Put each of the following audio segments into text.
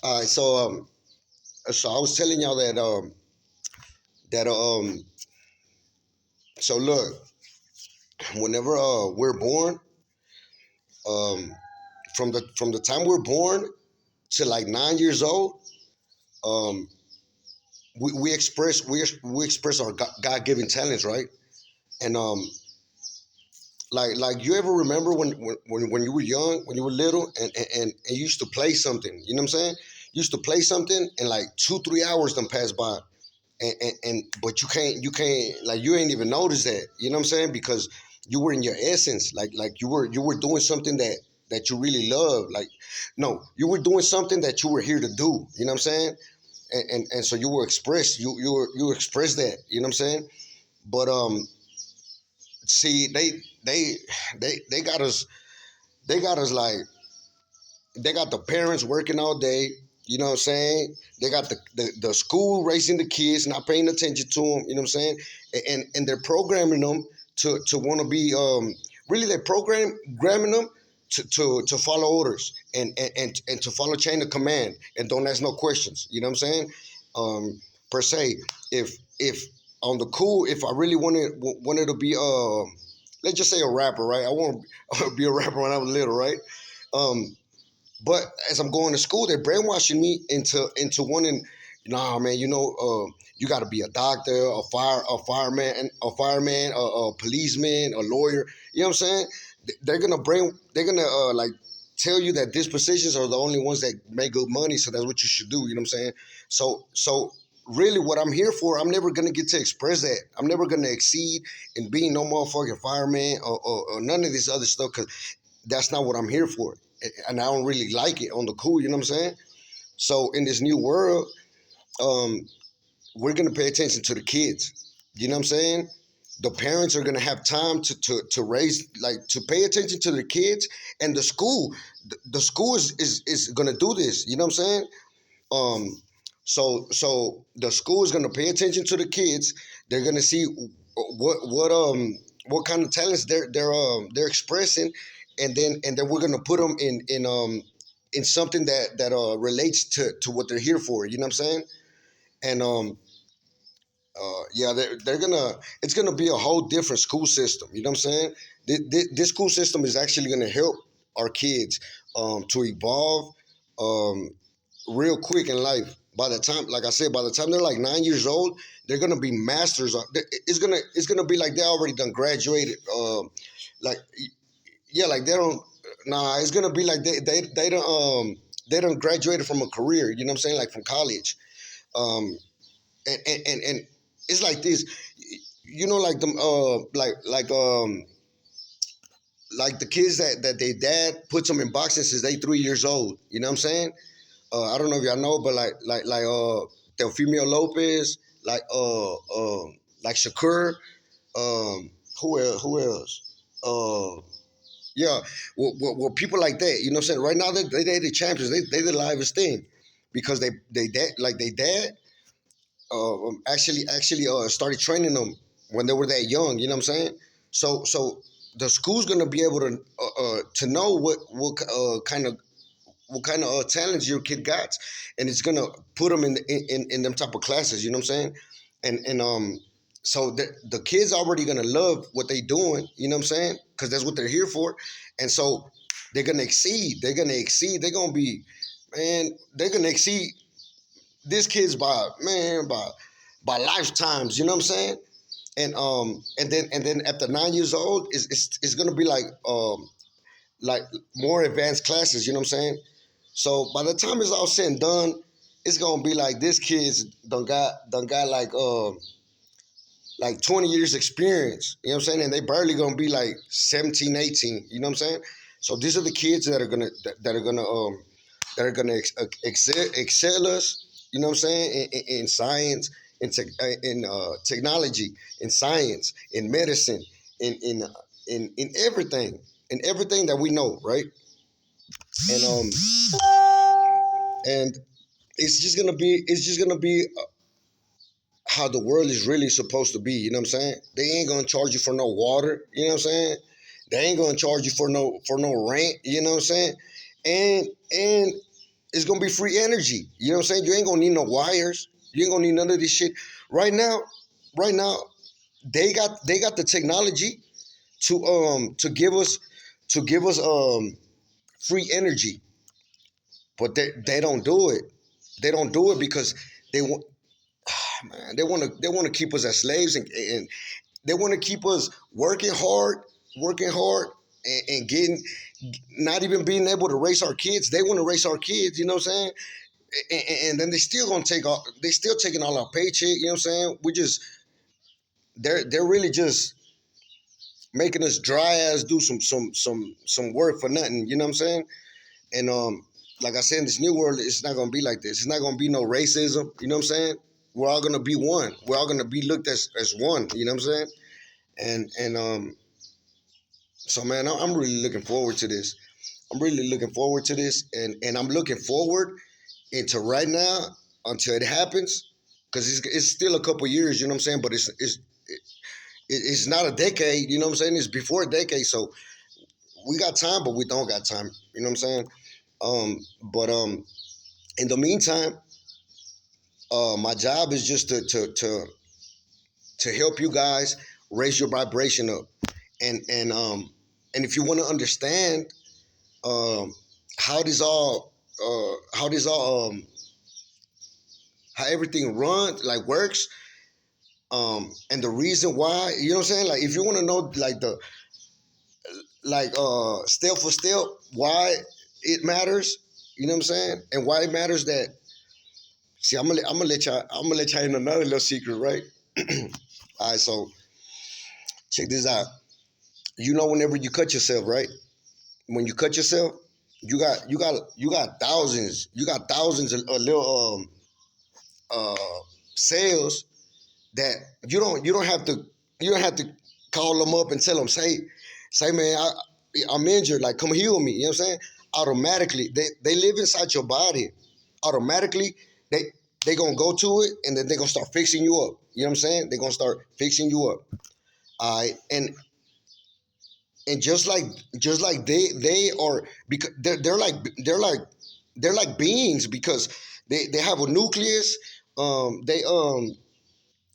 All right, so I was telling y'all that so look, whenever we're born, um, from the time we're born to like 9 years old, um, we express our God given talents, right? And like you ever remember when you were young, when you were little, and you used to play something, you know what I'm saying? You used to play something, and like 2 3 hours done pass by, and but you can't like you ain't even notice that, you know what I'm saying? Because you were in your essence, like you were doing something that you really love, like no, you were doing something that you were here to do, you know what I'm saying? And so you were expressed, you expressed that, you know what I'm saying? But see, they got us, like, they got the parents working all day. You know what I'm saying? They got the school raising the kids, not paying attention to them. You know what I'm saying? And they're programming them to want to be really they're programming them to follow orders and to follow chain of command and don't ask no questions. You know what I'm saying? Per se, if on the cool, if I really wanted to be let's just say a rapper, right? I want to be a rapper when I was little, right? Um, but as I'm going to school, they're brainwashing me into wanting, nah, man, you got to be a doctor, a fireman, a policeman, a lawyer. You know what I'm saying? They're gonna like tell you that these positions are the only ones that make good money, so that's what you should do. You know what I'm saying? So really, what I'm here for, I'm never gonna get to express that. I'm never gonna exceed in being no motherfucking fireman or none of this other stuff because that's not what I'm here for. And I don't really like it on the cool, you know what I'm saying? So in this new world, um, we're gonna pay attention to the kids. You know what I'm saying? The parents are gonna have time to raise, like, to pay attention to the kids, and the school is gonna do this. You know what I'm saying? Um, so the school is gonna pay attention to the kids. They're gonna see what kind of talents they're expressing, and then we're gonna put them in something that relates to what they're here for. You know what I'm saying? And yeah, they're gonna it's gonna be a whole different school system. You know what I'm saying? This school system is actually gonna help our kids to evolve um, real quick in life. By the time, like I said, by the time they're like 9 years old, they're gonna be masters. It's gonna be like they already done graduated. Like yeah, like they don't. Nah, it's gonna be like they don't graduated from a career. You know what I'm saying? Like from college. Um, and it's like this. You know, like them. Like the kids that their dad puts them in boxing since they 3 years old. You know what I'm saying? I don't know if y'all know, but like Teofimo Lopez, like Shakur, who else? Yeah, well, people like that, you know what I'm saying? Right now they the champions. They the livest thing because they dad actually started training them when they were that young. You know what I'm saying? So the school's gonna be able to know what kind of talents your kid got, and it's gonna put them in them type of classes. You know what I'm saying? And so the kids already gonna love what they doing. You know what I'm saying? Because that's what they're here for, and so they're gonna exceed. They're gonna exceed. They're gonna be, man. They're gonna exceed this kids by lifetimes. You know what I'm saying? And then after 9 years old, it's gonna be like more advanced classes. You know what I'm saying? So by the time it's all said and done, it's gonna be like this kid's done got like 20 years experience. You know what I'm saying? And they barely gonna be like 17, 18. You know what I'm saying? So these are the kids that are gonna excel us. You know what I'm saying? In science, in technology, in science, in medicine, in in in everything that we know, right? And it's just gonna be how the world is really supposed to be. You know what I'm saying? They ain't gonna charge you for no water. You know what I'm saying? They ain't gonna charge you for no rent. You know what I'm saying? And it's gonna be free energy. You know what I'm saying? You ain't gonna need no wires. You ain't gonna need none of this shit. Right now, right now, they got the technology to give us free energy, but they don't do it. They don't do it because they want man, they want to keep us as slaves, and they want to keep us working hard, and getting not even being able to raise our kids. They want to raise our kids. You know what I'm saying? And then they still gonna take all. They still taking all our paycheck. You know what I'm saying? We just they're really just making us dry ass do some work for nothing. You know what I'm saying? And like I said, in this new world, it's not gonna be like this. It's not gonna be no racism. You know what I'm saying? We're all gonna be one. We're all gonna be looked as one. You know what I'm saying? And so man, I'm really looking forward to this. I'm really looking forward to this, and I'm looking forward into right now until it happens, because it's still a couple years. You know what I'm saying? But it's not a decade. You know what I'm saying? It's before a decade, so we got time, but we don't got time. You know what I'm saying? But in the meantime, my job is just to help you guys raise your vibration up, and if you want to understand um, how this all how everything runs, like works, and the reason why, you know what I'm saying, like if you want to know like the like step for step why it matters, you know what I'm saying, and why it matters that. See, I'm gonna let y'all in another little secret, right? All right, so check this out. You know, whenever you cut yourself, right? When you cut yourself, you got thousands of little cells that you don't have to call them up and tell them, say man, I'm injured, like come heal me. You know what I'm saying? Automatically, they live inside your body. Automatically, they they gonna go to it, and then they gonna start fixing you up. You know what I'm saying? They gonna start fixing you up. All right, and just like they are, because they're like beings, because they have a nucleus. They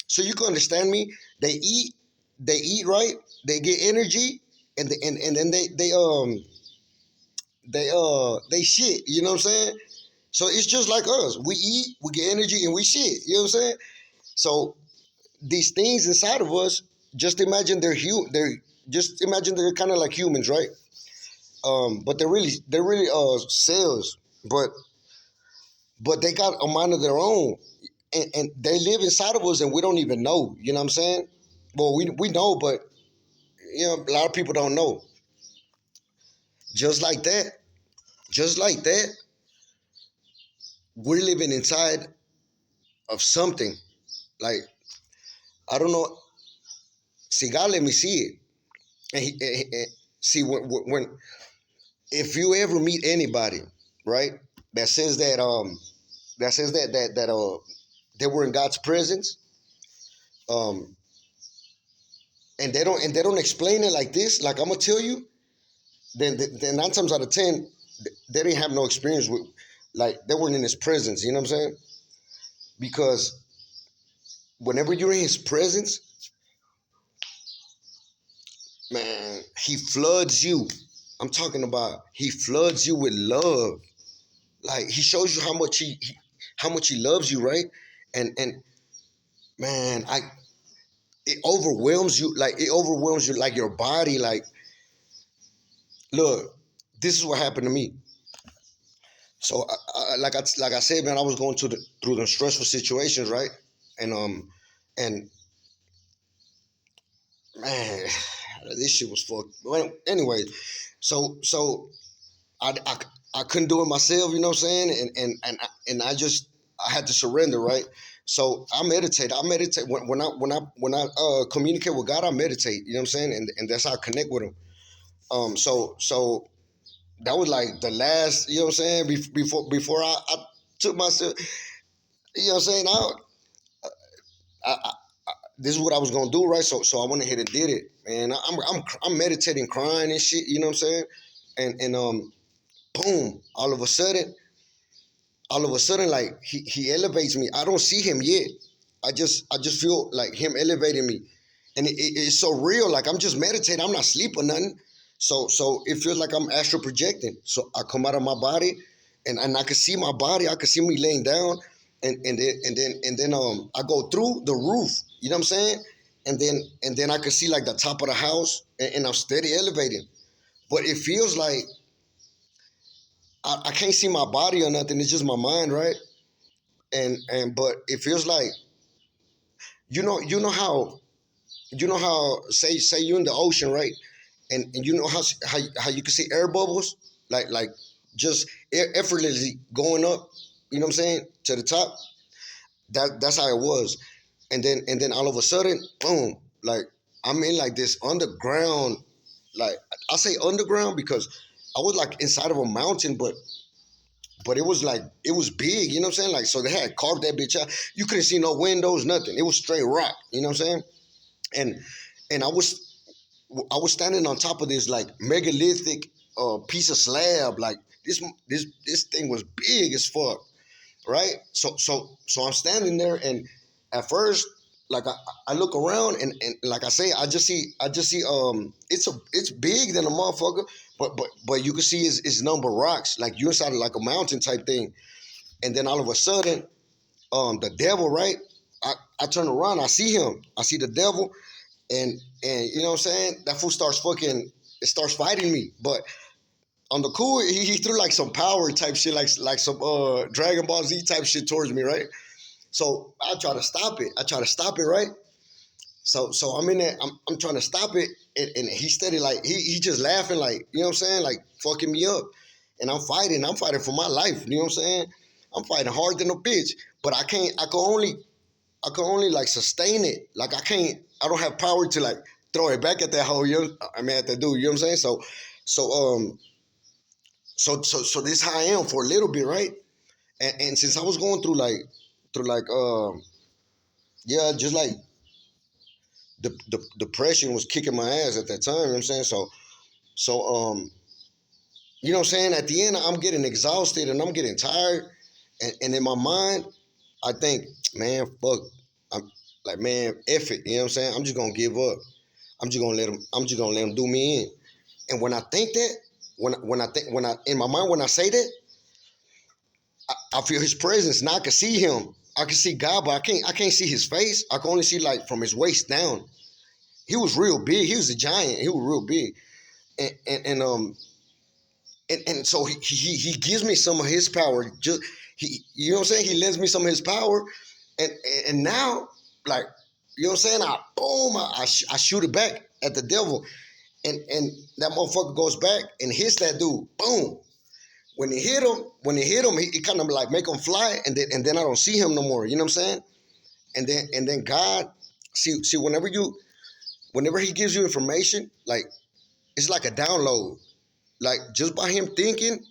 So you can understand me. They eat, they eat right. They get energy, and then they shit. You know what I'm saying? So it's just like us. We eat, we get energy, and we shit. You know what I'm saying? So these things inside of us, just imagine they're just imagine they're kind of like humans, right? But they're really cells, but they got a mind of their own, and they live inside of us, and we don't even know. You know what I'm saying? Well, we know, but you know, a lot of people don't know. Just like that, just like that, we're living inside of something. Like, I don't know. See, God let me see it, and see when if you ever meet anybody, right, that says that they were in God's presence, um, and they don't explain it like this, like I'm gonna tell you, then 9 times out of 10, they didn't have no experience with, like they weren't in His presence. You know what I'm saying? Because whenever you're in His presence, man, He floods you. I'm talking about He floods you with love. Like He shows you how much He loves you, right? And man, I it overwhelms you. Like it overwhelms you, like your body. Like, look, this is what happened to me. So, like I said, man, I was going through the stressful situations, right? And man, this shit was fucked. Well, anyway, so I I couldn't do it myself, you know what I'm saying? And I had to surrender, right? So I meditate. I meditate when I communicate with God. I meditate. You know what I'm saying? And that's how I connect with Him. So that was like the last. You know what I'm saying? Before I took myself. You know what I'm saying? I this is what I was gonna do, right? So I went ahead and did it, man. I'm meditating, crying and shit. You know what I'm saying? And boom, all of a sudden, all of a sudden, like he elevates me. I don't see him yet. I just feel like him elevating me, and it's so real. Like I'm just meditating. I'm not sleep or nothing. So it feels like I'm astral projecting. So I come out of my body, and I can see my body. I can see me laying down, and then I go through the roof. You know what I'm saying? And then I can see like the top of the house, and I'm steady elevating. But it feels like I can't see my body or nothing. It's just my mind, right? And but it feels like you know how say you're in the ocean, right? And you know how you can see air bubbles, like just effortlessly going up. You know what I'm saying, to the top. That's how it was. And then all of a sudden, boom! Like I'm in like this underground. Like I say underground because I was like inside of a mountain, but it was like it was big. You know what I'm saying? Like so they had carved that bitch out. You couldn't see no windows, nothing. It was straight rock. You know what I'm saying? And and I was standing on top of this like megalithic piece of slab. Like this thing was big as fuck, right? So I'm standing there, and at first, like I look around, and like I say, I just see it's big than a motherfucker, but you can see it's number of rocks, like you inside of like a mountain type thing. And then all of a sudden, the devil, right? I turn around, I see him, I see the devil, and you know what I'm saying? That fool starts fighting me. But on the cool, he threw like some power type shit, like some Dragon Ball Z type shit towards me, right? So I try to stop it. Right? So I'm in there, I'm trying to stop it, and he steady like he just laughing, like, you know what I'm saying, like fucking me up. And I'm fighting for my life, you know what I'm saying? I'm fighting hard than a bitch. But I can only like sustain it. Like I don't have power to like throw it back at that whole at that dude, you know what I'm saying? So this is how I am for a little bit, right? And since I was going through like yeah, just like the depression was kicking my ass at that time, you know what I'm saying? So you know what I'm saying, at the end I'm getting exhausted and I'm getting tired, and in my mind I think, man, fuck, I'm like, man, F it, you know what I'm saying? I'm just gonna give up. I'm just gonna let him do me in. And when I think that, when I in my mind, when I say that, I feel his presence. Now I can see him. I can see God, but I can't see his face. I can only see like from his waist down. He was real big. He was a giant. He was real big. And so he gives me some of his power. Just he, you know what I'm saying? He lends me some of his power, and and now, like, you know what I'm saying? I shoot it back at the devil, and that motherfucker goes back and hits that dude. Boom. When he hit him, he kind of like make him fly, and then I don't see him no more. You know what I'm saying? And then God, see whenever he gives you information, like it's like a download. Like just by him thinking,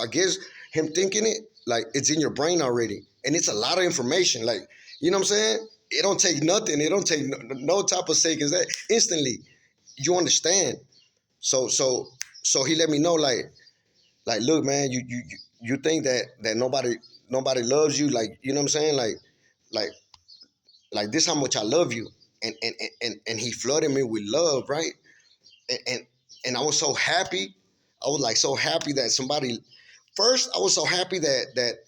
I guess him thinking it, like it's in your brain already, and it's a lot of information. Like, you know what I'm saying? It don't take nothing. It don't take no type of seconds. That instantly you understand. So he let me know, like look, man, you think that nobody loves you, like, you know what I'm saying, like like this how much I love you, and he flooded me with love, right? And I was so happy. I was like so happy that somebody. First, I was so happy that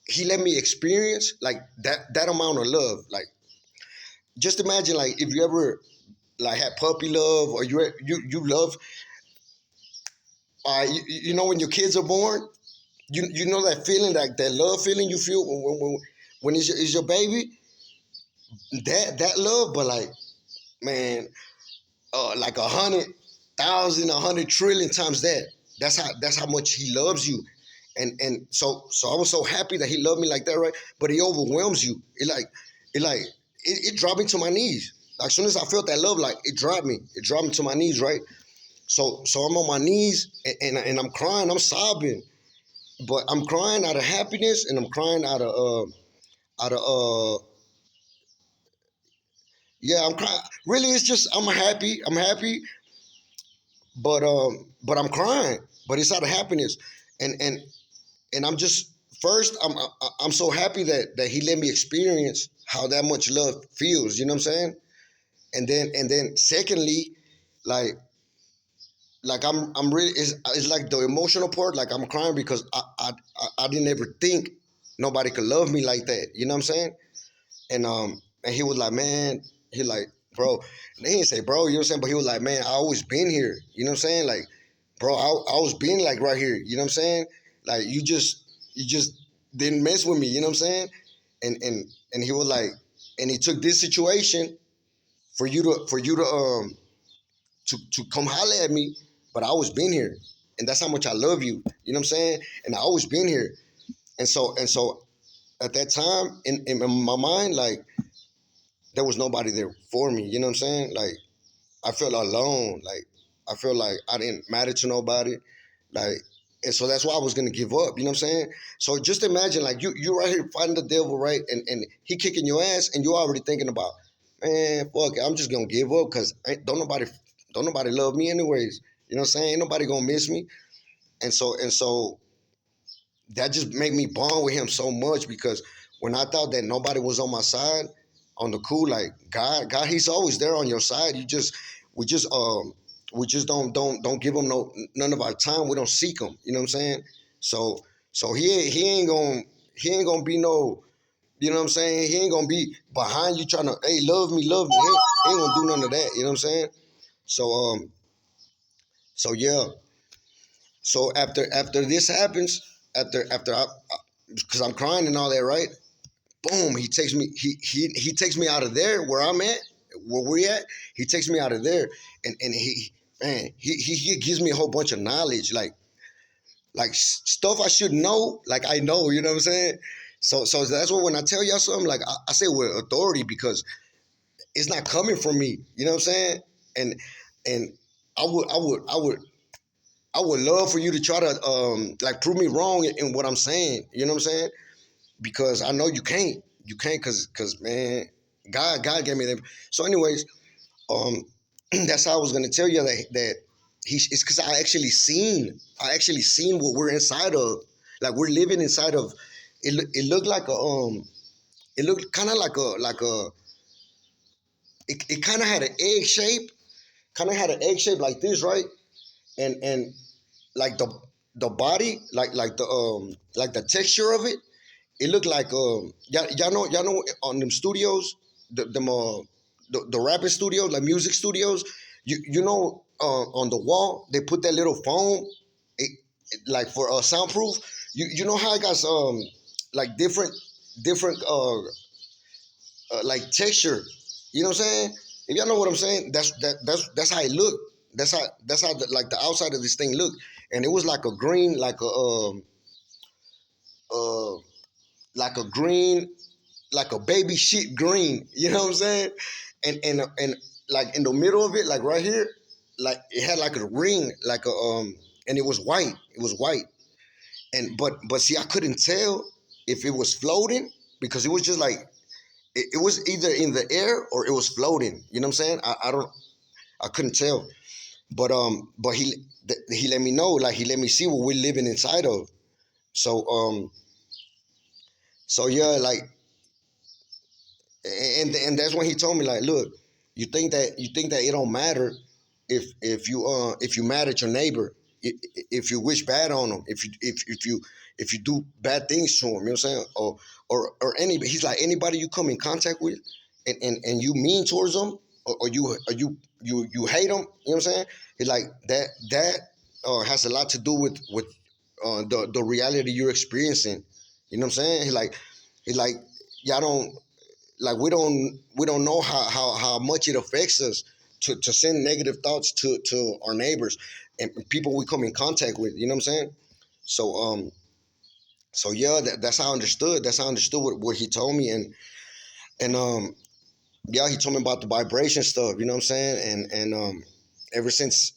he let me experience like that amount of love. Like, just imagine, like, if you ever like had puppy love, or you love. You know when your kids are born, you know that feeling, like that love feeling you feel when it's your baby. That love, but like, man, like 100,000, 100 trillion times that. That's how much he loves you. And so I was so happy that he loved me like that, right? But he overwhelms you. It dropped me to my knees. Like, as soon as I felt that love, like, it dropped me to my knees, right? So I'm on my knees, and I'm crying, I'm sobbing, but I'm crying out of happiness, and I'm crying out of yeah, I'm crying. Really, it's just I'm happy, but I'm crying, but it's out of happiness, and and I'm just first, I'm so happy that he let me experience how that much love feels. You know what I'm saying? And then secondly, like I'm really, it's like the emotional part. Like I'm crying because I didn't ever think nobody could love me like that. You know what I'm saying? And he was like, man, he like, bro. They didn't say, bro. You know what I'm saying? But he was like, man, I always been here. You know what I'm saying? Like, bro, I was being like right here. You know what I'm saying? Like you just didn't mess with me. You know what I'm saying? And he was like, and he took this situation for you to come holler at me, but I always been here, and that's how much I love you. You know what I'm saying? And I always been here, and so at that time in my mind, like there was nobody there for me. You know what I'm saying? Like I felt alone. Like I felt like I didn't matter to nobody. Like, and so that's why I was gonna give up. You know what I'm saying? So just imagine, like you right here fighting the devil, right? And he kicking your ass, and you're already thinking about, man, fuck it, I'm just gonna give up because don't nobody love me anyways. You know what I'm saying? Ain't nobody gonna miss me. And so that just made me bond with him so much because when I thought that nobody was on my side, on the cool, like God, He's always there on your side. We just, we just don't give him none of our time. We don't seek him. You know what I'm saying? So, so he ain't gonna be no. You know what I'm saying? He ain't gonna be behind you trying to, hey, love me, love me. He ain't gonna do none of that. You know what I'm saying? So, so yeah. So after this happens, after I, because I'm crying and all that, right? Boom, he takes me out of there where I'm at, where we at. He takes me out of there, and he man he gives me a whole bunch of knowledge, like stuff I should know, like I know. You know what I'm saying? So that's what when I tell y'all something, like I say with authority because it's not coming from me. You know what I'm saying? And I would love for you to try to like prove me wrong in what I'm saying. You know what I'm saying? Because I know you can't. You can't because man, God gave me them. So, anyways, um, that's how I was gonna tell you that it's because I actually seen what we're inside of. Like we're living inside of. It looked like it looked kind of like a. It kind of had an egg shape. Kind of had an egg shape like this, right? And like the body, like the texture of it. It looked like y'all know on them studios, the rapping studios, like music studios. You know on the wall they put that little foam, like for soundproof. You know how it got like different like texture. You know what I'm saying? If y'all know what I'm saying, that's how it looked. That's how like the outside of this thing looked, and it was like a green, uh like a green, like a baby shit green. You know what I'm saying? And like in the middle of it, like right here, like it had like a ring, like and it was white. It was white. And but see, I couldn't tell if it was floating because it was just like it was either in the air or it was floating. You know what I'm saying? I couldn't tell. But he let me know, like he let me see what we're living inside of. So so yeah, like and that's when he told me like, look, you think that it don't matter if you mad at your neighbor, if you wish bad on him, if you do bad things to him, you know what I'm saying, or anybody. He's like anybody you come in contact with, and you mean towards them, or you hate them, you know what I'm saying. He's like that has a lot to do with the reality you're experiencing. You know what I'm saying? He like y'all don't like we don't know how much it affects us to send negative thoughts to our neighbors and people we come in contact with. You know what I'm saying? So so yeah, that's how I understood. That's how I understood what he told me, and yeah, he told me about the vibration stuff. You know what I'm saying? And ever since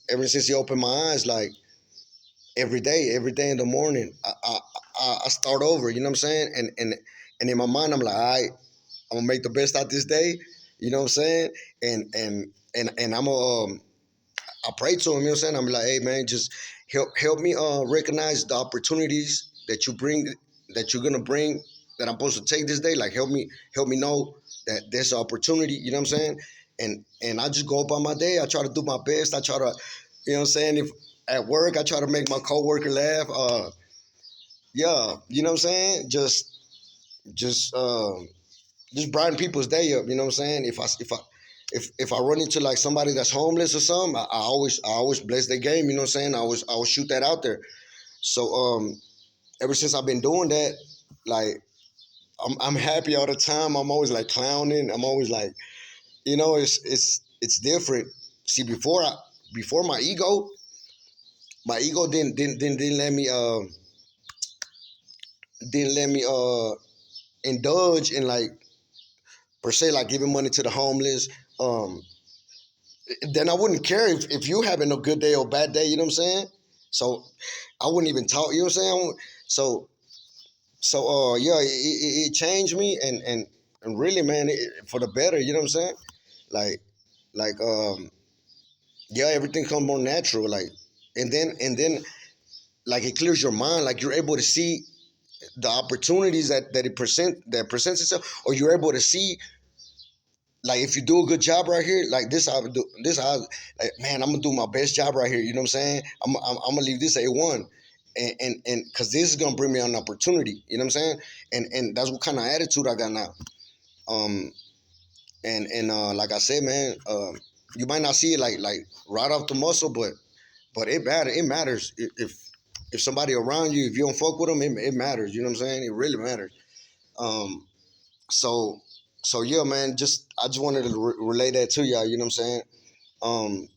he opened my eyes, like every day in the morning, I start over. You know what I'm saying? And in my mind, I'm like, all right, I'm gonna make the best out this day. You know what I'm saying? And I'm gonna I pray to him. You know what I'm saying? I'm like, hey man, just help me recognize the opportunities that you bring that you're gonna bring that I'm supposed to take this day. Like help me know that there's an opportunity. You know what I'm saying? And I just go about my day. I try to do my best. I try to, you know what I'm saying? If at work, I try to make my coworker laugh. Yeah, you know what I'm saying? Just just brighten people's day up. You know what I'm saying? If I run into like somebody that's homeless or something, I always bless their game. You know what I'm saying? I always shoot that out there. So ever since I've been doing that, like I'm happy all the time. I'm always like clowning. I'm always like, you know, it's different. See, before my ego didn't let me indulge in like per se like giving money to the homeless. Um, then I wouldn't care if you having a good day or bad day. You know what I'm saying? So I wouldn't even talk. You know what I'm saying? So yeah, it changed me and really, man, for the better. You know what I'm saying? Like like yeah, everything comes more natural. Like and then like it clears your mind. Like you're able to see the opportunities that presents itself, or you're able to see like if you do a good job right here, like this I would do this I like man, I'm gonna do my best job right here. You know what I'm saying? I'm gonna leave this A1. And because this is gonna bring me an opportunity, you know what I'm saying? And that's what kind of attitude I got now. Um, and like I said, man, you might not see it like right off the muscle, but it matters. It matters if somebody around you, if you don't fuck with them, it matters. You know what I'm saying? It really matters. Um, so so yeah, man. I just wanted to relay that to y'all. You know what I'm saying? Um,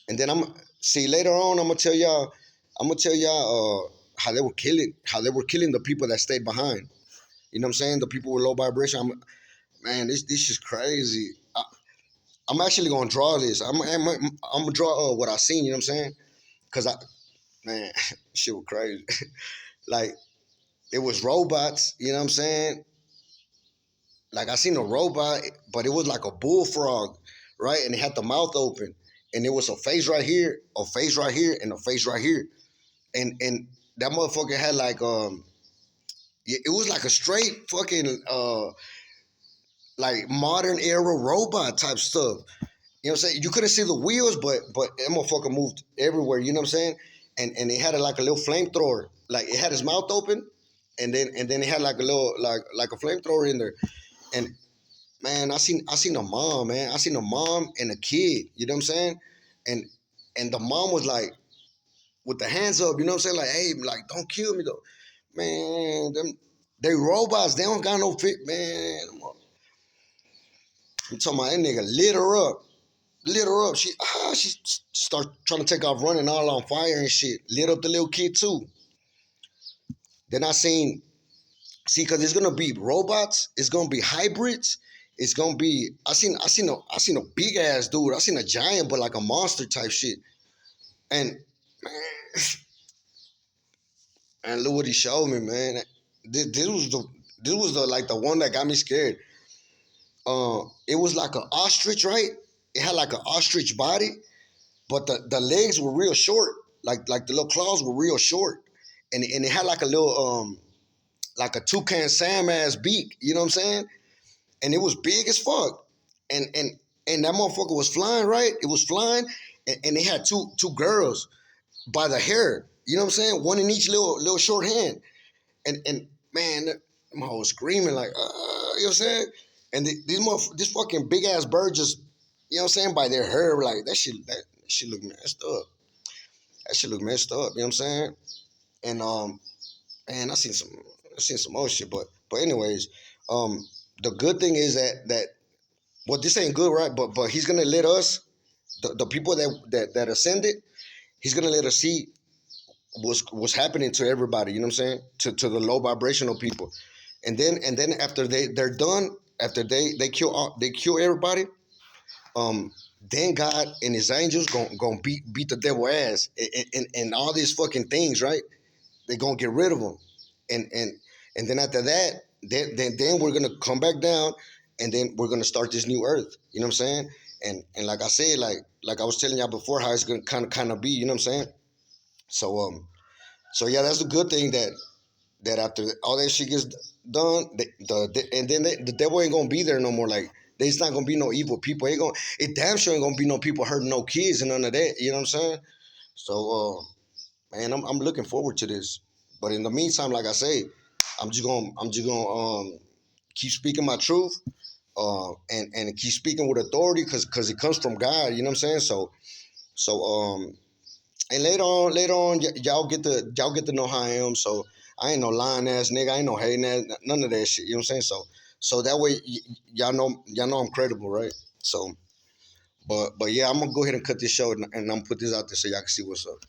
and then I'm see later on. I'm gonna tell y'all. I'm gonna tell y'all how they were killing the people that stayed behind. You know what I'm saying? The people with low vibration. Man, this is crazy. I'm actually gonna draw this. I'm gonna draw what I seen. You know what I'm saying? Cause man, shit was crazy. Like it was robots. You know what I'm saying? Like I seen a robot, but it was like a bullfrog, right? And it had the mouth open, and it was a face right here, a face right here, and a face right here, and that motherfucker had like it was like a straight fucking like modern era robot type stuff. You know what I'm saying? You couldn't see the wheels, but that motherfucker moved everywhere. You know what I'm saying? And it had like a little flamethrower. Like it had his mouth open, and then it had like a little like a flamethrower in there. And man, I seen a mom, man. I seen a mom and a kid. You know what I'm saying? And and the mom was like with the hands up. You know what I'm saying? Like, hey, like don't kill me though, man. They robots. They don't got no fit, man. I'm talking about that nigga lit her up. She start trying to take off running all on fire and shit. Lit up the little kid too. Then I seen because it's gonna be robots. It's gonna be hybrids. It's gonna be. I seen a big ass dude. I seen a giant, but like a monster type shit. And man, and look what he showed me, man. This was the like the one that got me scared. It was like an ostrich, right? It had like an ostrich body, but the legs were real short. Like the little claws were real short, and it had like a little like a toucan Sam ass beak. You know what I'm saying? And it was big as fuck. And and that motherfucker was flying, right? It was flying, and they had two girls by the hair. You know what I'm saying? One in each little short hand. And man, I'm always screaming like, you know what I'm saying? And this fucking big ass bird just, you know what I'm saying, by their hair, like that shit look messed up. That shit look messed up. You know what I'm saying? And man, I seen some more shit. But anyways, um, the good thing is that well, this ain't good, right? But he's gonna let us, the people that ascended, he's gonna let us see what's happening to everybody. You know what I'm saying? To the low vibrational people, and then after they're done, after they kill everybody, um, then God and His angels gonna beat the devil ass and all these fucking things, right? They're gonna get rid of them, and and then after that, then we're gonna come back down, and then we're gonna start this new earth. You know what I'm saying? And like I said, like I was telling y'all before, how it's gonna kind of be. You know what I'm saying? So So yeah, that's a good thing that after all that shit gets done, and then the devil ain't gonna be there no more. Like there's not gonna be no evil people. It damn sure ain't gonna be no people hurting no kids and none of that. You know what I'm saying? So man, I'm looking forward to this. But in the meantime, like I say, I'm just gonna keep speaking my truth, and keep speaking with authority, because it comes from God. You know what I'm saying? So and later on, y'all get to know how I am. So I ain't no lying ass nigga. I ain't no hating ass, none of that shit. You know what I'm saying? So that way y'all know I'm credible, right? So but yeah, I'm gonna go ahead and cut this show, and I'm gonna put this out there so y'all can see what's up.